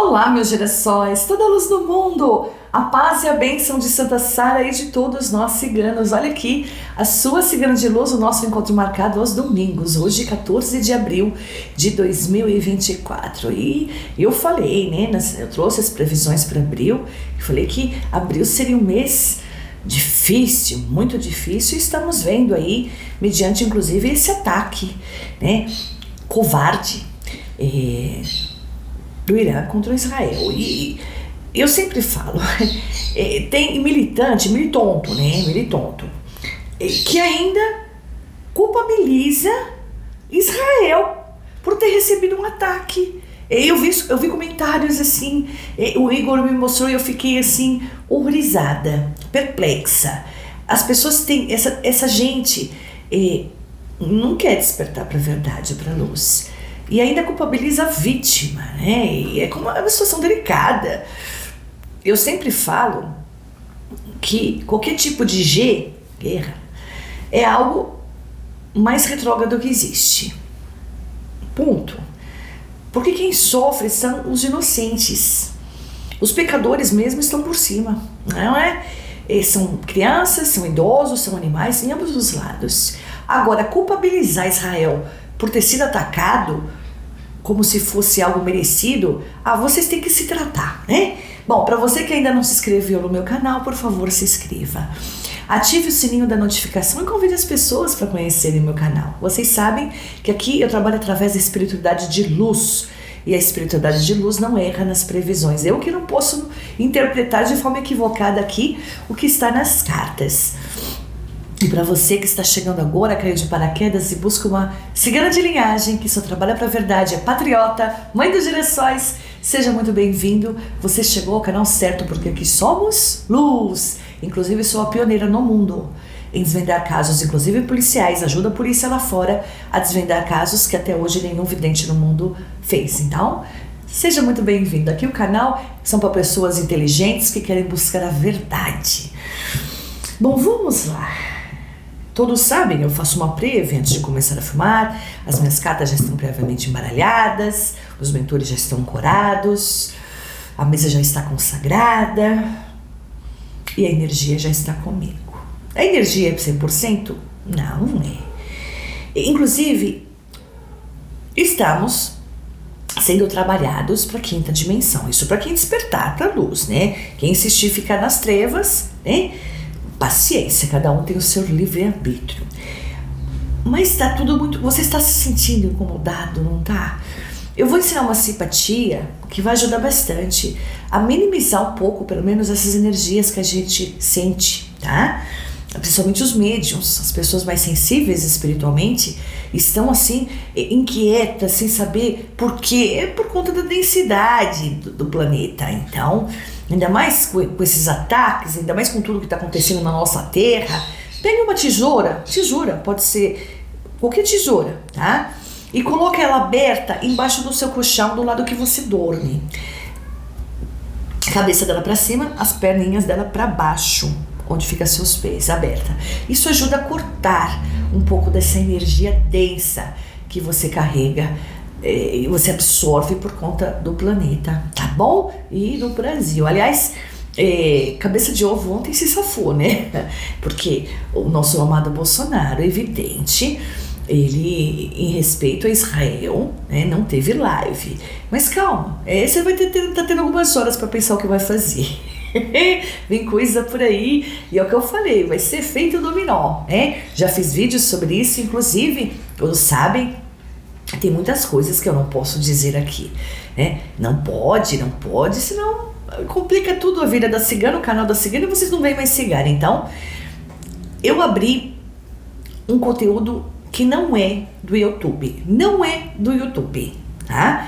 Olá, meus girassóis, toda a luz do mundo, a paz e a bênção de Santa Sara e de todos nós ciganos. Olha aqui, a sua cigana de luz, o nosso encontro marcado aos domingos, hoje 14 de abril de 2024. E eu falei, né, eu trouxe as previsões para abril, eu falei que abril seria um mês difícil, muito difícil, e estamos vendo aí, mediante inclusive esse ataque, né, covarde, do Irã contra Israel. E eu sempre falo, tem militonto, que ainda culpabiliza Israel por ter recebido um ataque. Eu vi comentários assim, o Igor me mostrou e eu fiquei assim, horrorizada, perplexa. As pessoas têm, essa gente não quer despertar para a verdade, para a luz. E ainda culpabiliza a vítima, né? E é como uma situação delicada. Eu sempre falo que qualquer tipo de guerra, é algo mais retrógrado que existe. Ponto. Porque quem sofre são os inocentes. Os pecadores mesmo estão por cima, não é? São crianças, são idosos, são animais, em ambos os lados. Agora, culpabilizar Israel por ter sido atacado como se fosse algo merecido, vocês têm que se tratar, né? Bom, para você que ainda não se inscreveu no meu canal, por favor, se inscreva. Ative o sininho da notificação e convide as pessoas para conhecerem meu canal. Vocês sabem que aqui eu trabalho através da espiritualidade de luz. E a espiritualidade de luz não erra nas previsões. Eu que não posso interpretar de forma equivocada aqui o que está nas cartas. E para você que está chegando agora, caiu de paraquedas e busca uma cigana de linhagem, que só trabalha para a verdade, é patriota, mãe dos girassóis, seja muito bem-vindo. Você chegou ao canal certo, porque aqui somos luz. Inclusive sou a pioneira no mundo em desvendar casos, inclusive policiais. Ajuda a polícia lá fora a desvendar casos que até hoje nenhum vidente no mundo fez. Então, seja muito bem-vindo. Aqui o canal são para pessoas inteligentes que querem buscar a verdade. Bom, vamos lá. Todos sabem, eu faço uma prévia antes de começar a filmar, as minhas cartas já estão previamente embaralhadas, os mentores já estão ancorados, a mesa já está consagrada e a energia já está comigo. A energia é 100%? Não é. Inclusive, estamos sendo trabalhados para a quinta dimensão, isso para quem despertar para a luz, né? Quem insistir ficar nas trevas, né? Paciência, cada um tem o seu livre-arbítrio. Mas tá tudo muito... Você está se sentindo incomodado, não tá? Eu vou ensinar uma simpatia que vai ajudar bastante a minimizar um pouco, pelo menos, essas energias que a gente sente, tá? Principalmente os médiums, as pessoas mais sensíveis espiritualmente, estão assim, inquietas, sem saber por quê. É por conta da densidade do planeta. Então, ainda mais com esses ataques, ainda mais com tudo que está acontecendo na nossa terra, pegue uma tesoura, pode ser qualquer tesoura, tá? E coloque ela aberta embaixo do seu colchão, do lado que você dorme. A cabeça dela para cima, as perninhas dela para baixo, onde fica seus pés, aberta. Isso ajuda a cortar um pouco dessa energia densa que você carrega e você absorve por conta do planeta, tá bom? E no Brasil, aliás, cabeça de ovo ontem se safou, né? Porque o nosso amado Bolsonaro, evidente, ele, em respeito a Israel, né, não teve live. Mas calma, você vai tá tendo algumas horas para pensar o que vai fazer. Vem coisa por aí, e é o que eu falei, vai ser feito o dominó, né? Já fiz vídeos sobre isso, inclusive, todos sabem, tem muitas coisas que eu não posso dizer aqui, né? Não pode, senão complica tudo a vida da cigana, o canal da cigana, e vocês não vêm mais cigar. Então, eu abri um conteúdo que não é do YouTube, tá?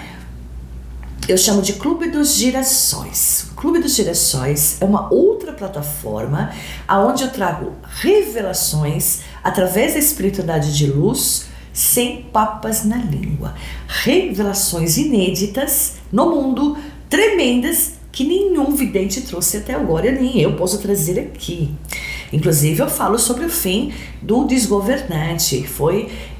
Eu chamo de Clube dos Girassóis. O Clube dos Girassóis é uma outra plataforma onde eu trago revelações através da espiritualidade de luz, sem papas na língua. Revelações inéditas no mundo, tremendas, que nenhum vidente trouxe até agora, nem eu posso trazer aqui. Inclusive eu falo sobre o fim do desgovernante.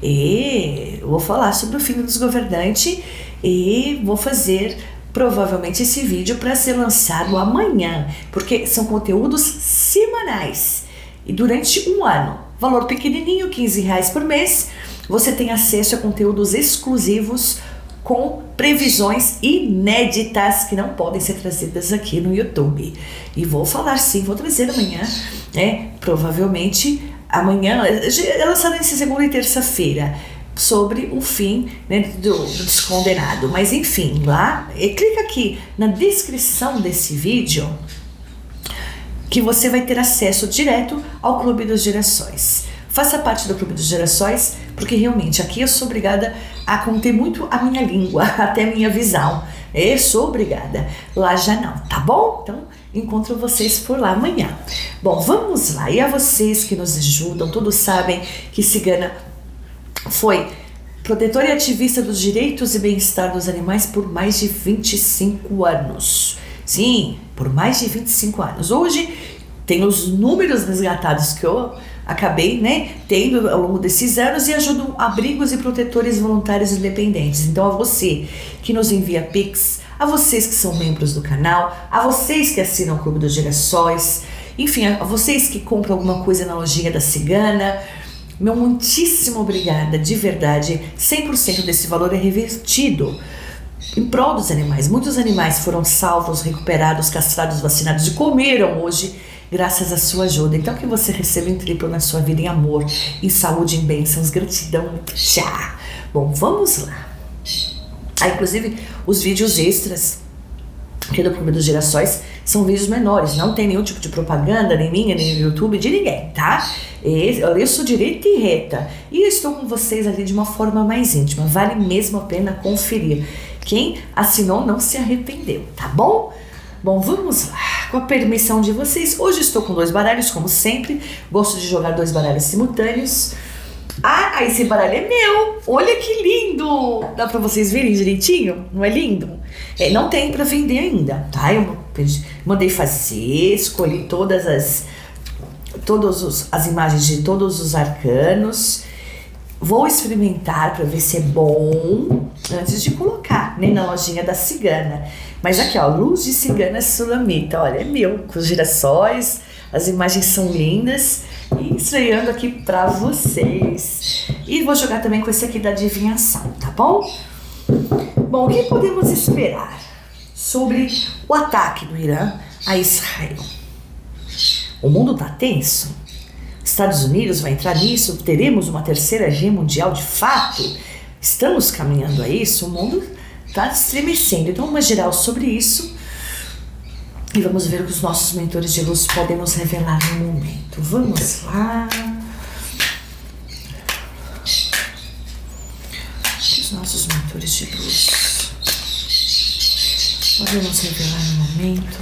Eu vou falar sobre o fim do desgovernante e vou fazer provavelmente esse vídeo para ser lançado amanhã, porque são conteúdos semanais e durante um ano. Valor pequenininho, R$15 por mês. Você tem acesso a conteúdos exclusivos com previsões inéditas que não podem ser trazidas aqui no YouTube. E vou falar sim, vou trazer amanhã, né? Provavelmente amanhã, é lançado em segunda e terça-feira, sobre o fim, né, do descondenado. Mas enfim, lá, clica aqui na descrição desse vídeo que você vai ter acesso direto ao Clube dos Girassóis. Faça parte do Clube dos Girassóis, porque realmente aqui eu sou obrigada a conter muito a minha língua, até a minha visão. Eu sou obrigada. Lá já não, tá bom? Então, encontro vocês por lá amanhã. Bom, vamos lá. E a vocês que nos ajudam, todos sabem que Cigana foi protetora e ativista dos direitos e bem-estar dos animais por mais de 25 anos. Sim, por mais de 25 anos. Hoje tem os números resgatados que eu acabei, né, tendo ao longo desses anos e ajudam abrigos e protetores voluntários independentes. Então, a você que nos envia Pix, a vocês que são membros do canal, a vocês que assinam o Clube dos Girassóis, enfim, a vocês que compram alguma coisa na lojinha da Cigana, meu muitíssimo obrigada, de verdade. 100% desse valor é revertido em prol dos animais. Muitos animais foram salvos, recuperados, castrados, vacinados e comeram hoje graças à sua ajuda. Então que você receba em triplo na sua vida, em amor, em saúde, em bênçãos, gratidão. Tchau! Bom, vamos lá. Inclusive, os vídeos extras aqui do Clube dos Girassóis são vídeos menores, não tem nenhum tipo de propaganda, nem minha, nem no YouTube, de ninguém, tá? Eu sou direita e reta e estou com vocês ali de uma forma mais íntima, vale mesmo a pena conferir. Quem assinou não se arrependeu, tá bom? Bom, vamos lá, com a permissão de vocês. Hoje estou com 2 baralhos, como sempre, gosto de jogar 2 baralhos simultâneos. Esse baralho é meu, olha que lindo! Dá pra vocês verem direitinho? Não é lindo? Não tem pra vender ainda, tá? Eu mandei fazer, escolhi todas as imagens de todos os arcanos. Vou experimentar pra ver se é bom antes de colocar, né, na lojinha da Cigana. Mas aqui, ó, Luz de Cigana Sulamita, olha, é meu, com os girassóis, as imagens são lindas. E estreando aqui pra vocês. E vou jogar também com esse aqui da adivinhação, tá bom? Bom, o que podemos esperar sobre o ataque do Irã a Israel? O mundo tá tenso? Estados Unidos vai entrar nisso? Teremos uma terceira guerra mundial de fato? Estamos caminhando a isso? O mundo tá estremecendo. Então, uma geral sobre isso. E vamos ver o que os nossos mentores de luz podem nos revelar no momento. Vamos lá. Os nossos mentores de luz podem nos revelar no momento.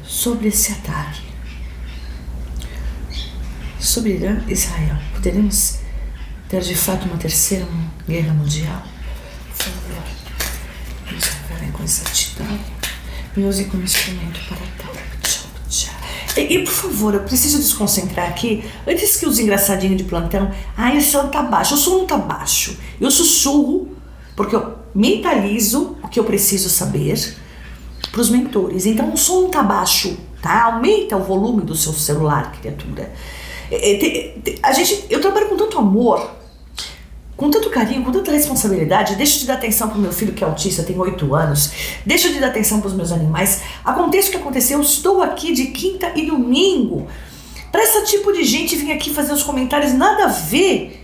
Sobre esse ataque. Sobre Irã e Israel. Poderemos ter de fato uma terceira guerra mundial? Por favor, nos revelem com exatidão. Me use como instrumento para tal. E por favor, eu preciso desconcentrar aqui, antes que os engraçadinhos de plantão, esse som tá baixo. O som não tá baixo. Eu sussurro, porque eu mentalizo o que eu preciso saber para os mentores. Então o som não tá baixo, tá? Aumenta o volume do seu celular, criatura. Eu trabalho com tanto amor, com tanto carinho, com tanta responsabilidade. Deixo de dar atenção pro meu filho que é autista, tem 8 anos. Deixo de dar atenção pros meus animais. Aconteça o que acontecer, eu estou aqui de quinta e domingo. Pra esse tipo de gente vir aqui fazer os comentários, nada a ver.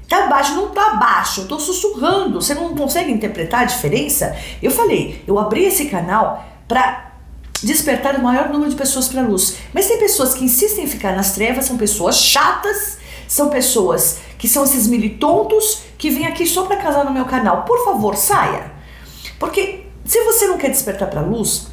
Tá baixo, não tá baixo, eu tô sussurrando. Você não consegue interpretar a diferença? Eu falei, eu abri esse canal pra despertar o maior número de pessoas pra luz. Mas tem pessoas que insistem em ficar nas trevas, são pessoas chatas, são pessoas que são esses militontos que vêm aqui só pra casar no meu canal. Por favor, saia. Porque se você não quer despertar pra luz,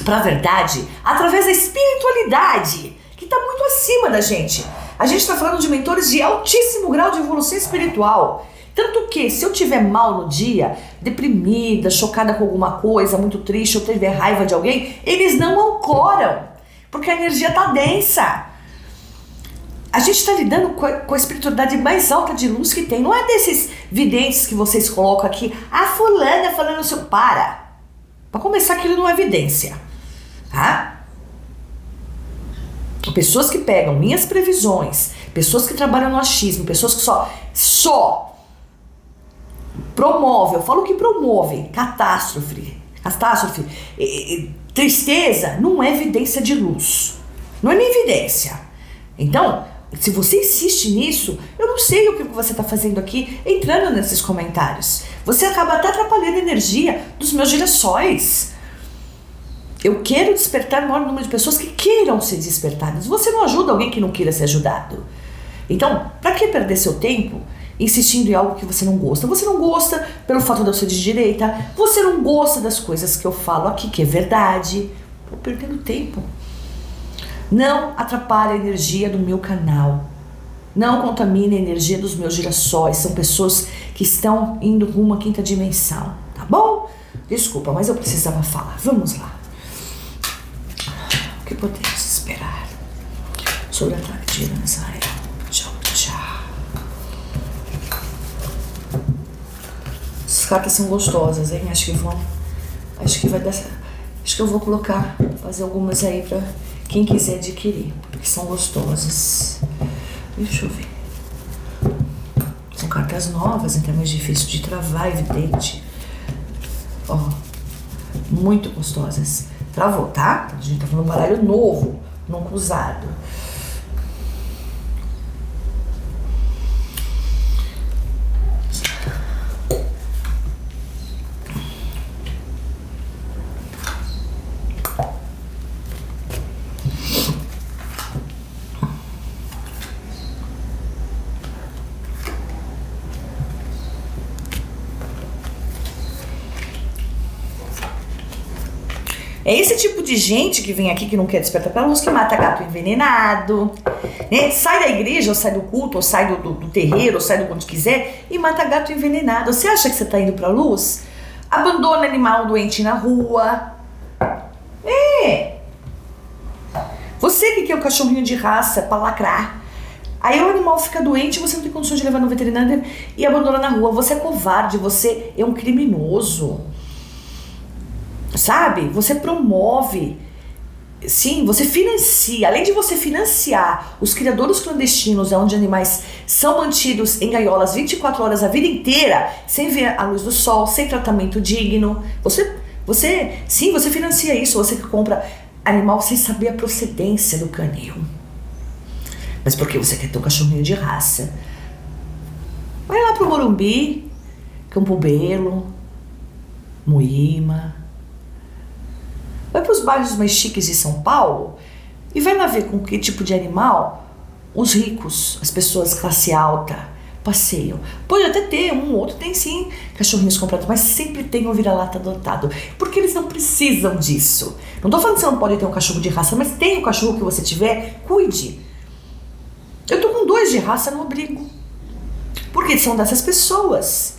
pra verdade, através da espiritualidade, que tá muito acima da gente. A gente tá falando de mentores de altíssimo grau de evolução espiritual. Tanto que, se eu tiver mal no dia, deprimida, chocada com alguma coisa, muito triste, ou tiver raiva de alguém, eles não ancoram, porque a energia tá densa. A gente está lidando com a espiritualidade mais alta de luz que tem. Não é desses videntes que vocês colocam aqui. A fulana falando o seu... Para começar, aquilo não é evidência. Tá? Pessoas que pegam minhas previsões, pessoas que trabalham no achismo, pessoas que só promovem, eu falo que promovem catástrofe, tristeza, não é evidência de luz. Não é nem evidência. Então, se você insiste nisso, eu não sei o que você está fazendo aqui, entrando nesses comentários. Você acaba até atrapalhando a energia dos meus girassóis. Eu quero despertar o maior número de pessoas que queiram ser despertadas. Você não ajuda alguém que não queira ser ajudado. Então, para que perder seu tempo insistindo em algo que você não gosta? Você não gosta pelo fato de eu ser de direita, você não gosta das coisas que eu falo aqui, que é verdade. Estou perdendo tempo. Não atrapalhe a energia do meu canal. Não contamine a energia dos meus girassóis. São pessoas que estão indo rumo à quinta dimensão. Tá bom? Desculpa, mas eu precisava falar. Vamos lá. O que podemos esperar sobre o ataque de Irã em Israel? Tchau, tchau. Essas cartas são gostosas, hein? Acho que vai dar. Acho que eu vou fazer algumas aí pra quem quiser adquirir, porque são gostosas. Deixa eu ver. São cartas novas, então é mais difícil de travar, evidente. Ó, muito gostosas. Travou, tá? A gente tá falando um baralho novo, nunca usado. É esse tipo de gente que vem aqui que não quer despertar pra luz, que mata gato envenenado, né? Sai da igreja, ou sai do culto, ou sai do terreiro, ou sai do onde quiser e mata gato envenenado. Você acha que você tá indo pra luz? Abandona animal doente na rua. Você que quer um cachorrinho de raça pra lacrar. Aí o animal fica doente, você não tem condições de levar no veterinário e abandona na rua. Você é covarde, você é um criminoso. Sabe? Você promove, sim, você financia, além de você financiar os criadouros clandestinos, onde animais são mantidos em gaiolas 24 horas a vida inteira, sem ver a luz do sol, sem tratamento digno. Você financia isso, você que compra animal sem saber a procedência do canil. Mas porque você quer ter um cachorrinho de raça. Vai lá pro Morumbi, Campo Belo, Moema. Vai para os bairros mais chiques de São Paulo e vai lá ver com que tipo de animal os ricos, as pessoas classe alta, passeiam. Pode até ter um ou outro, tem sim cachorrinhos comprados, mas sempre tem um vira-lata adotado, porque eles não precisam disso. Não tô falando que você não pode ter um cachorro de raça, mas tem o cachorro que você tiver, cuide. Eu tô com 2 de raça no abrigo, porque são dessas pessoas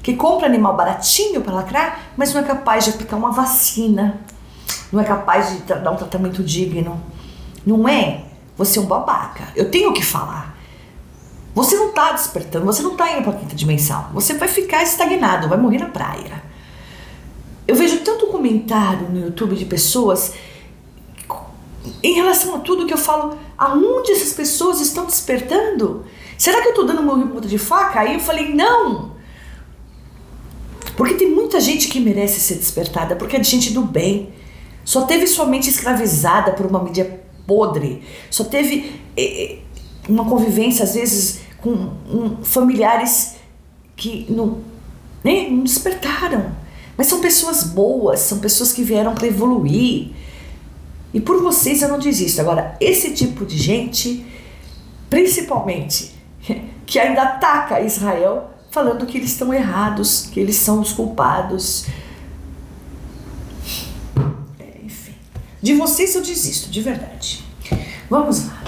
que compram animal baratinho para lacrar, mas não é capaz de aplicar uma vacina. Não é capaz de dar um tratamento digno. Não é? Você é um babaca. Eu tenho que falar. Você não tá despertando, você não tá indo pra quinta dimensão. Você vai ficar estagnado, vai morrer na praia. Eu vejo tanto comentário no YouTube de pessoas em relação a tudo que eu falo. Aonde essas pessoas estão despertando? Será que eu tô dando uma ponta de faca? Aí eu falei, não. Porque tem muita gente que merece ser despertada, porque é de gente do bem. Só teve sua mente escravizada por uma mídia podre. Só teve uma convivência, às vezes, com familiares que não despertaram. Mas são pessoas boas, são pessoas que vieram para evoluir. E por vocês eu não desisto. Agora, esse tipo de gente, principalmente, que ainda ataca Israel, falando que eles estão errados, que eles são os culpados. De vocês eu desisto, de verdade. Vamos lá.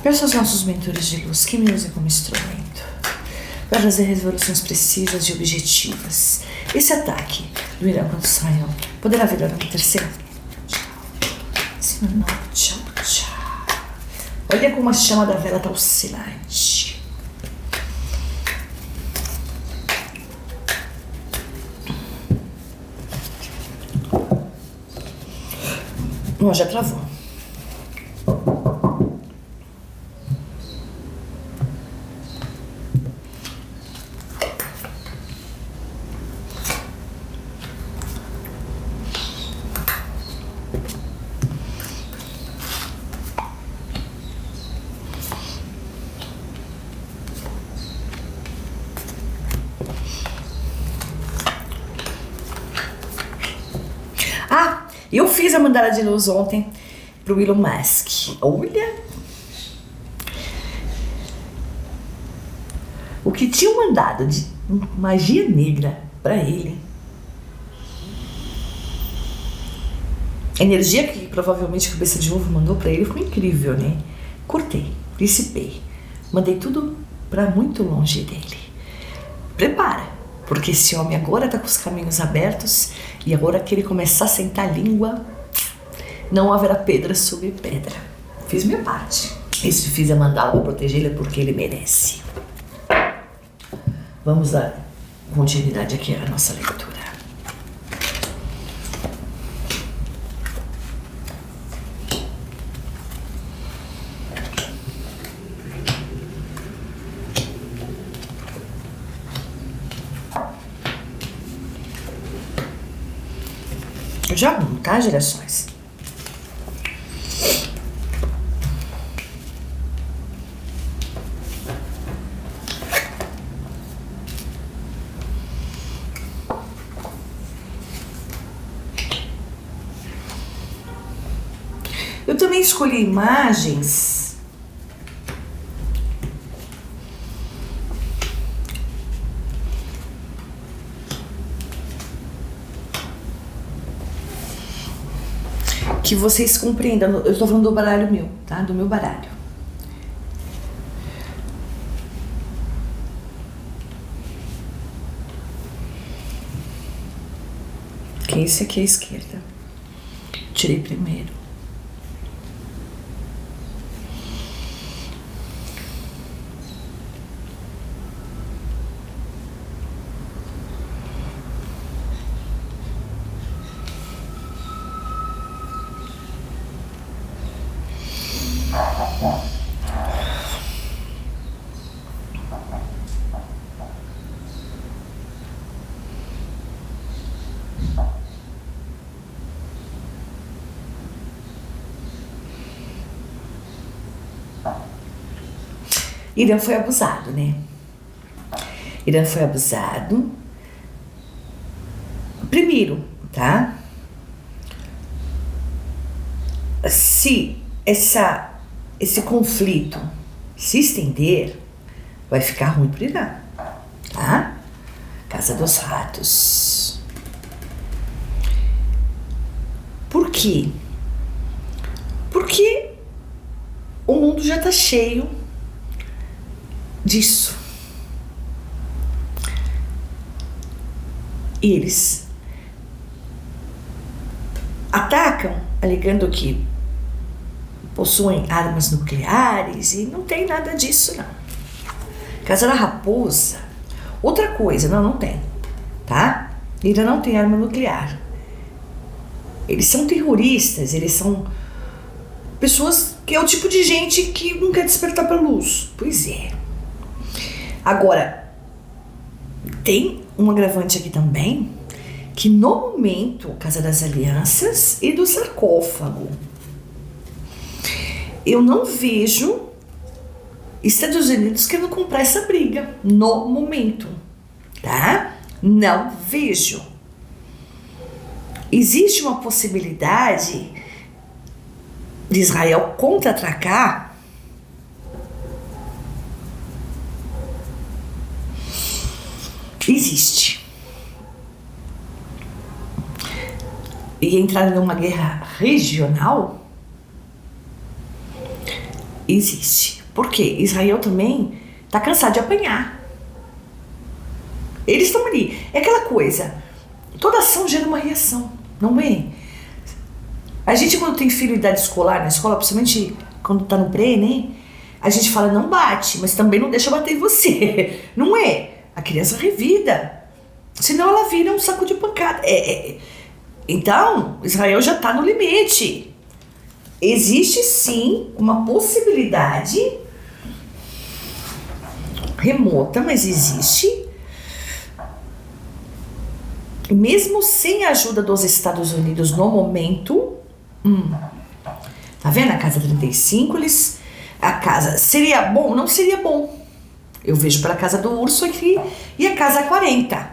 Peço aos nossos mentores de luz que me usem como instrumento para trazer resoluções precisas e objetivas. Esse ataque do Irã contra Israel poderá virar uma terceira. Tchau, tchau. Olha como a chama da vela tá oscilante. Ó, já travou. Ah, eu fiz a mandala de luz ontem pro Elon Musk. Olha! O que tinham mandado de magia negra pra ele. A energia que provavelmente a cabeça de ovo mandou pra ele foi incrível, né? Cortei, dissipei, mandei tudo pra muito longe dele. Prepara, porque esse homem agora tá com os caminhos abertos e agora que ele começar a sentar a língua, não haverá pedra sobre pedra. Fiz minha parte. E se fiz a mandala pra proteger ele é porque ele merece. Vamos dar continuidade aqui à nossa leitura. Já vamos, tá, gerações? Eu também escolhi imagens que vocês compreendam. Eu estou falando do baralho meu, tá? Do meu baralho. Que esse aqui é a esquerda. Tirei primeiro. Irã foi abusado, né? Irã foi abusado. Primeiro, tá? Se esse conflito se estender, vai ficar ruim pro Irã, tá? Casa dos Ratos. Por quê? Porque o mundo já tá cheio disso. Eles atacam alegando que possuem armas nucleares e não tem nada disso, não. Casa da Raposa. Outra coisa, não tem, tá? Ainda não tem arma nuclear. Eles são terroristas, eles são pessoas que é o tipo de gente que não quer despertar pra luz. Pois é. Agora, tem um agravante aqui também, que no momento, Casa das Alianças e do sarcófago, eu não vejo Estados Unidos querendo comprar essa briga no momento, tá? Não vejo. Existe uma possibilidade de Israel contra-atacar. Existe. E entrar numa guerra regional? Existe. Por quê? Israel também tá cansado de apanhar. Eles estão ali. É aquela coisa. Toda ação gera uma reação, não é? A gente, quando tem filho em idade escolar, na escola, principalmente quando tá no pré, né? A gente fala, não bate, mas também não deixa bater em você. Não é? A criança revida. Senão ela vira um saco de pancada. Então, Israel já tá no limite. Existe sim uma possibilidade remota, mas existe, mesmo sem a ajuda dos Estados Unidos no momento. Tá vendo a casa 35? A casa seria bom? Não seria bom. Eu vejo para a casa do urso aqui e a casa 40.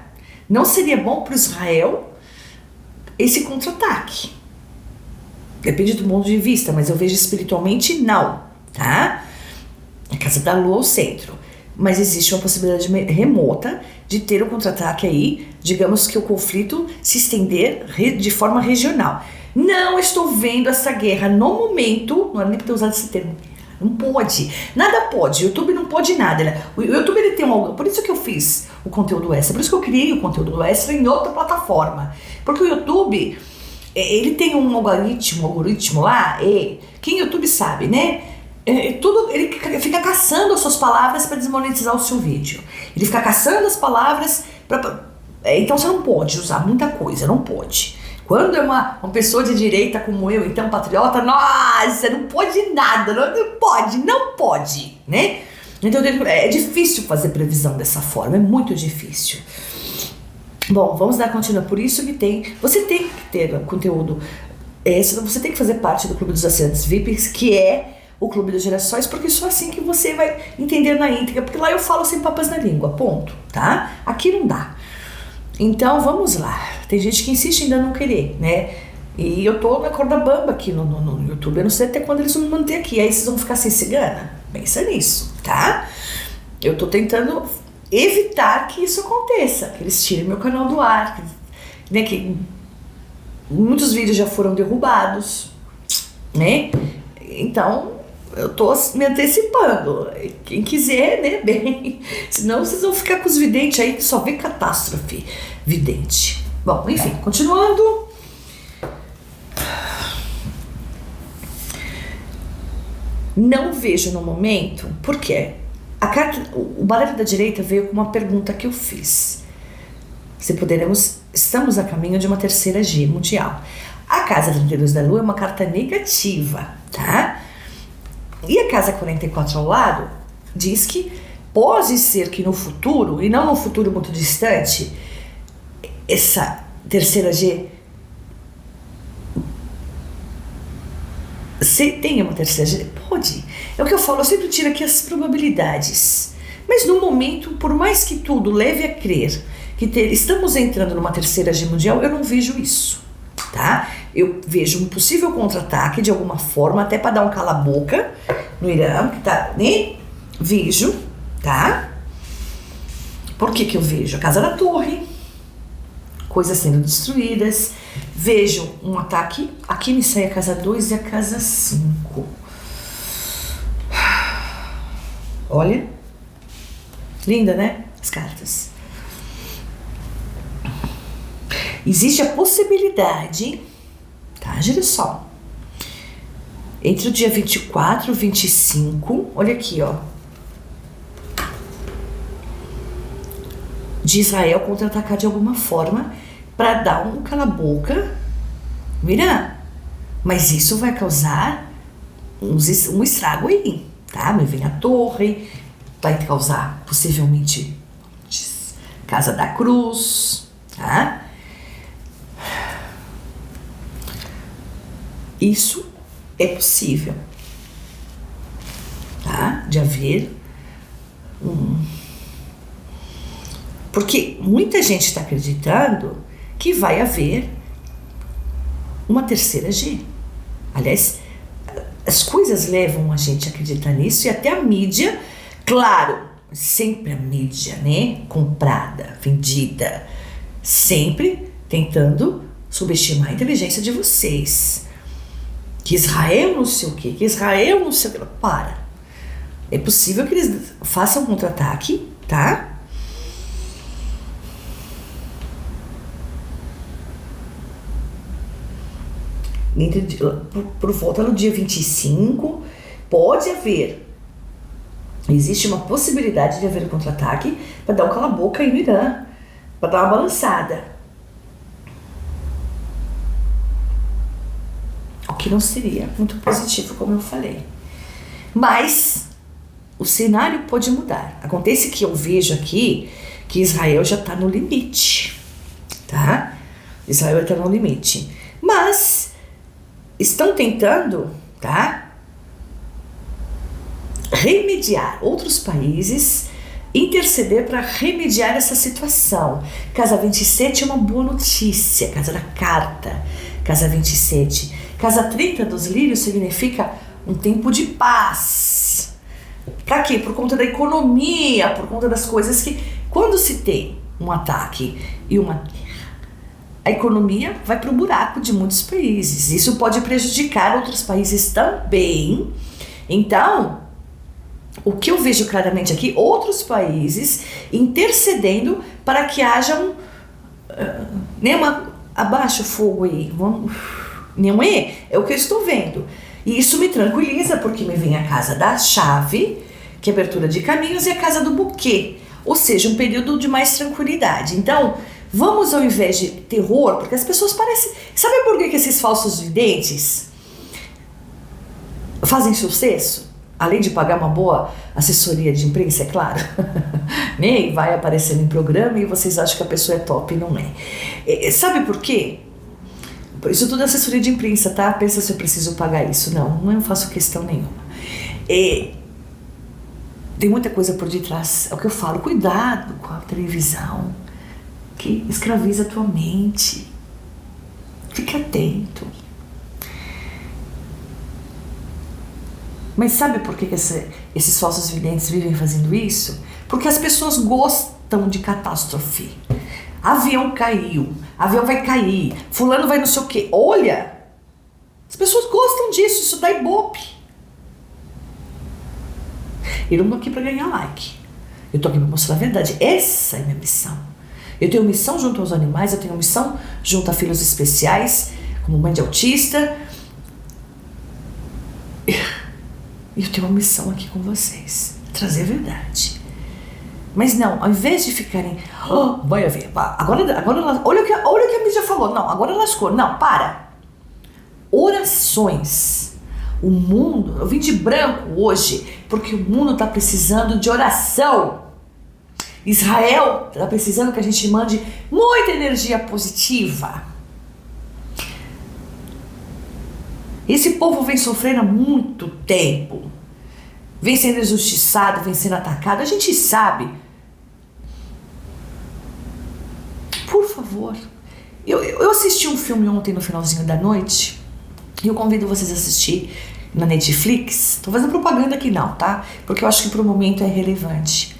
Não seria bom para Israel esse contra-ataque. Depende do ponto de vista, mas eu vejo espiritualmente não, tá? A casa da lua é o centro. Mas existe uma possibilidade remota de ter um contra-ataque aí, digamos que o conflito se estender de forma regional. Não estou vendo essa guerra no momento, não era nem para ter usado esse termo, não pode, nada pode, o YouTube não pode nada. O YouTube ele tem por isso que eu fiz o conteúdo extra, por isso que eu criei o conteúdo extra em outra plataforma, porque o YouTube, ele tem um algoritmo lá, quem YouTube sabe, né? Ele fica caçando as suas palavras para desmonetizar o seu vídeo. Ele fica caçando as palavras então você não pode usar muita coisa, não pode. Quando é uma pessoa de direita como eu, então patriota, nossa, não pode nada, não pode, né? Então é difícil fazer previsão dessa forma, é muito difícil. Bom, vamos dar continuidade. Por isso que você tem que ter conteúdo extra, você tem que fazer parte do Clube dos Assinantes VIPs, que é o Clube das Gerações, porque só assim que você vai entender na íntegra, porque lá eu falo sem papas na língua, ponto, tá? Aqui não dá. Então vamos lá. Tem gente que insiste em ainda não querer, né? E eu tô na corda bamba aqui no YouTube, eu não sei até quando eles vão me manter aqui, aí vocês vão ficar sem cigana? Pensa nisso, tá? Eu tô tentando evitar que isso aconteça, que eles tirem meu canal do ar, né? Que muitos vídeos já foram derrubados, né? Então eu tô me antecipando. Quem quiser, né, bem. Senão vocês vão ficar com os videntes aí que só vê catástrofe vidente. Bom, enfim, continuando. Não vejo no momento, porque o baralho da direita veio com uma pergunta que eu fiz. Estamos a caminho de uma terceira G mundial. A casa 32 da Lua é uma carta negativa, tá? E a casa 44 ao lado diz que pode ser que no futuro, e não no futuro muito distante, essa terceira G se tenha uma terceira G. Pode. É o que eu falo, eu sempre tiro aqui as probabilidades. Mas no momento, por mais que tudo leve a crer que estamos entrando numa terceira G mundial, eu não vejo isso, tá? Eu vejo um possível contra-ataque de alguma forma, até para dar um cala-boca no Irã, que tá, né? Vejo, tá? Por que eu vejo? A casa da torre, coisas sendo destruídas. Vejo um ataque, aqui me sai a casa 2 e a casa 5. Olha, linda, né? As cartas. Existe a possibilidade, tá, girassol, entre o dia 24 e 25, olha aqui, ó, de Israel contra-atacar de alguma forma para dar um cala-boca no Irã. Mas isso vai causar um estrago aí, tá? Mas vem a torre, vai causar possivelmente Casa da Cruz, tá? Isso é possível, tá? De haver porque muita gente está acreditando que vai haver uma terceira G. Aliás, as coisas levam a gente a acreditar nisso, e até a mídia, claro, sempre a mídia, né? Comprada, vendida, sempre tentando subestimar a inteligência de vocês. Que Israel não sei o quê, que Israel não sei o quê. Para. É possível que eles façam um contra-ataque, tá? Por volta do dia 25, pode haver. Existe uma possibilidade de haver um contra-ataque para dar um cala-boca aí no Irã, para dar uma balançada. O que não seria muito positivo, como eu falei. Mas o cenário pode mudar. Acontece que eu vejo aqui que Israel já está no limite, tá? Israel está no limite. Mas estão tentando, tá? Remediar outros países, interceder para remediar essa situação. Casa 27 é uma boa notícia, casa da carta, casa 27. Casa 30 dos lírios significa um tempo de paz. Para quê? Por conta da economia, por conta das coisas que, quando se tem um ataque e uma guerra, a economia vai para o buraco de muitos países. Isso pode prejudicar outros países também. Então, o que eu vejo claramente aqui, outros países intercedendo para que haja abaixa o fogo aí, não é? É o que eu estou vendo. E isso me tranquiliza, porque me vem a casa da chave, que é abertura de caminhos, e a casa do buquê, ou seja, um período de mais tranquilidade. Então, vamos, ao invés de terror, porque as pessoas parecem... Sabe por que esses falsos videntes fazem sucesso? Além de pagar uma boa assessoria de imprensa, é claro. Nem vai aparecendo em programa e vocês acham que a pessoa é top, não é. Sabe por quê? Isso tudo é assessoria de imprensa, tá? Pensa se eu preciso pagar isso. Não eu faço questão nenhuma. Tem muita coisa por detrás. É o que eu falo. Cuidado com a televisão, que escraviza a tua mente. Fique atento. Mas sabe por que esses falsos videntes vivem fazendo isso? Porque as pessoas gostam de catástrofe. Avião caiu, avião vai cair, fulano vai não sei o quê. Olha, as pessoas gostam disso, isso dá ibope. Eu não tô aqui para ganhar like. Eu tô aqui para mostrar a verdade. Essa é a minha missão. Eu tenho missão junto aos animais, eu tenho missão junto a filhos especiais, como mãe de autista. E eu tenho uma missão aqui com vocês, trazer a verdade. Mas não, ao invés de ficarem, vai haver, agora olha o que a mídia falou, não, agora lascou, não, para. Orações. O mundo, eu vim de branco hoje, porque o mundo está precisando de oração. Israel está precisando que a gente mande muita energia positiva. Esse povo vem sofrendo há muito tempo, vem sendo injustiçado, vem sendo atacado, a gente sabe. Por favor, eu assisti um filme ontem no finalzinho da noite, e eu convido vocês a assistir na Netflix. Tô fazendo propaganda aqui não, tá? Porque eu acho que pro momento é relevante.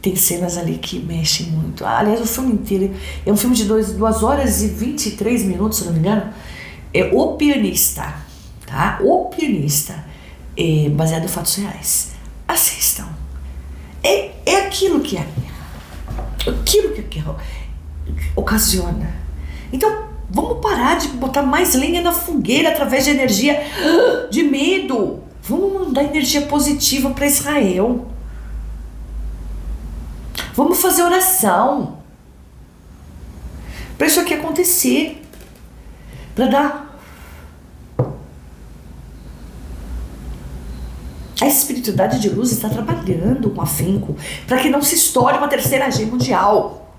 Tem cenas ali que mexem muito. Aliás, o filme inteiro é um filme de 2 horas e 23 minutos, se não me engano. É O Pianista. Tá? O Pianista, baseado em fatos reais. Assistam. É aquilo que ocasiona. Então, vamos parar de botar mais lenha na fogueira através de energia de medo. Vamos mandar energia positiva para Israel. Vamos fazer oração para isso aqui acontecer, para dar. A espiritualidade de luz está trabalhando com afinco para que não se estoure uma terceira guerra mundial.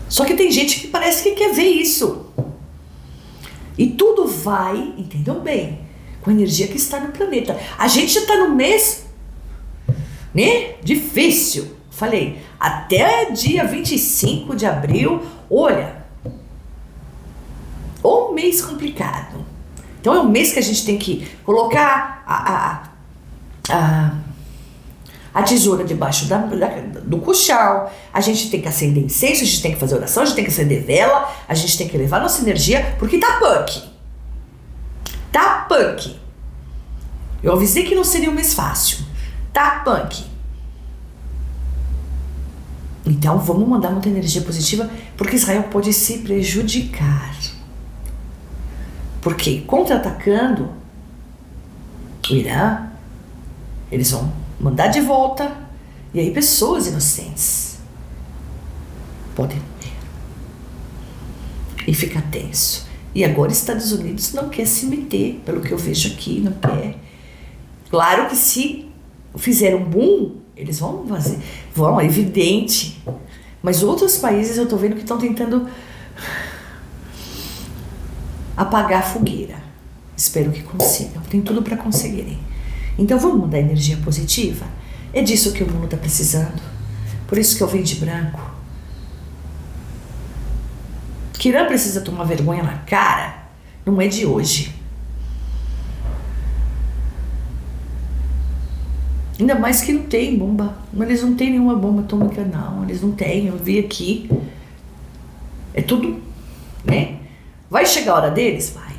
Só que tem gente que parece que quer ver isso. E tudo vai, entendam bem, com a energia que está no planeta. A gente já está no mês, né? Difícil. Falei, até dia 25 de abril, olha, um mês complicado. Então é um mês que a gente tem que colocar a tesoura debaixo do colchão, a gente tem que acender incenso, a gente tem que fazer oração, a gente tem que acender vela, a gente tem que levar nossa energia, porque tá punk. Tá punk. Eu avisei que não seria um mês fácil. Tá punk. Então vamos mandar muita energia positiva, porque Israel pode se prejudicar. Porque contra-atacando o Irã, eles vão mandar de volta, e aí pessoas inocentes podem morrer. E fica tenso. E agora Estados Unidos não quer se meter, pelo que eu vejo aqui, não quer. Claro que se fizer um boom, eles vão fazer, é evidente. Mas outros países eu tô vendo que estão tentando apagar a fogueira. Espero que consigam. Tem tudo para conseguirem. Então vamos mudar a energia positiva? É disso que o mundo tá precisando. Por isso que eu venho de branco. Que Irã precisa tomar vergonha na cara, não é de hoje. Ainda mais que não tem bomba. Eles não têm nenhuma bomba atômica, não. Eles não têm, eu vi aqui. É tudo, né? Vai chegar a hora deles? Vai.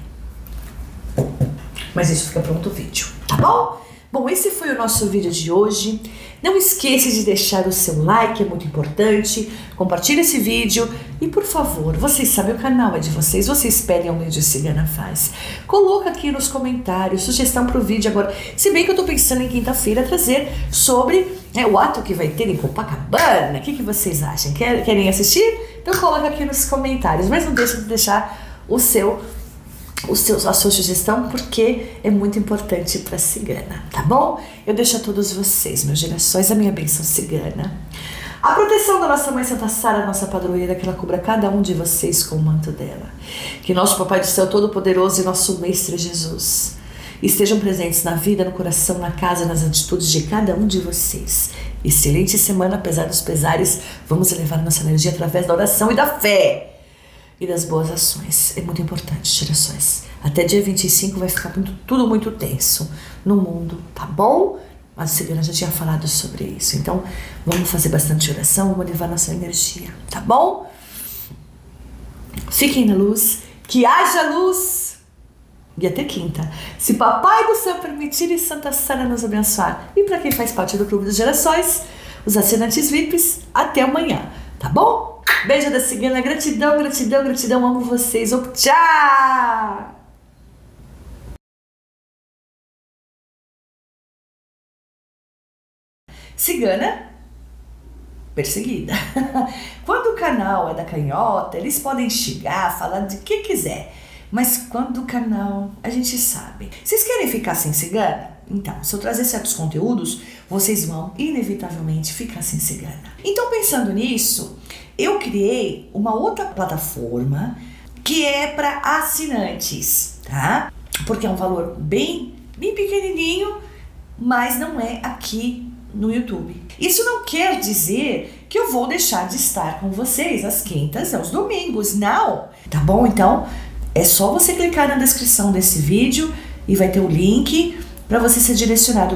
Mas isso fica para outro vídeo, tá bom? Bom, esse foi o nosso vídeo de hoje. Não esqueça de deixar o seu like, é muito importante. Compartilhe esse vídeo. E por favor, vocês sabem, o canal é de vocês. Vocês pedem ao Mídia Cigana Faz. Coloca aqui nos comentários sugestão para o vídeo agora. Se bem que eu tô pensando em quinta-feira trazer sobre o ato que vai ter em Copacabana. O que vocês acham? Querem assistir? Então coloca aqui nos comentários. Mas não deixe de deixar a sua sugestão, porque é muito importante para a cigana, tá bom? Eu deixo a todos vocês, meus gerações, a minha bênção cigana. A proteção da nossa Mãe Santa Sara, nossa padroeira, que ela cubra cada um de vocês com o manto dela. Que nosso Papai do Céu Todo-Poderoso e nosso Mestre Jesus estejam presentes na vida, no coração, na casa, nas atitudes de cada um de vocês. Excelente semana, apesar dos pesares. Vamos elevar nossa energia através da oração e da fé. E das boas ações. É muito importante, gerações. Até dia 25 vai ficar tudo muito tenso no mundo, tá bom? Mas a cigana já tinha falado sobre isso. Então, vamos fazer bastante oração, vamos levar nossa energia, tá bom? Fiquem na luz, que haja luz. E até quinta. Se Papai do Céu permitir e Santa Sara nos abençoar. E para quem faz parte do Clube das Gerações, os assinantes VIPs, até amanhã, tá bom? Beijo da cigana, gratidão, gratidão, gratidão, amo vocês, tchau! Cigana perseguida. Quando o canal é da canhota, eles podem xingar, falar de que quiser. Mas quando o canal, a gente sabe. Vocês querem ficar sem cigana? Então, se eu trazer certos conteúdos, vocês vão inevitavelmente ficar sem cigana. Então, pensando nisso, eu criei uma outra plataforma que é para assinantes, tá? Porque é um valor bem pequenininho, mas não é aqui no YouTube. Isso não quer dizer que eu vou deixar de estar com vocês às quintas e aos domingos, não. Tá bom? Então, é só você clicar na descrição desse vídeo e vai ter o link para você ser direcionado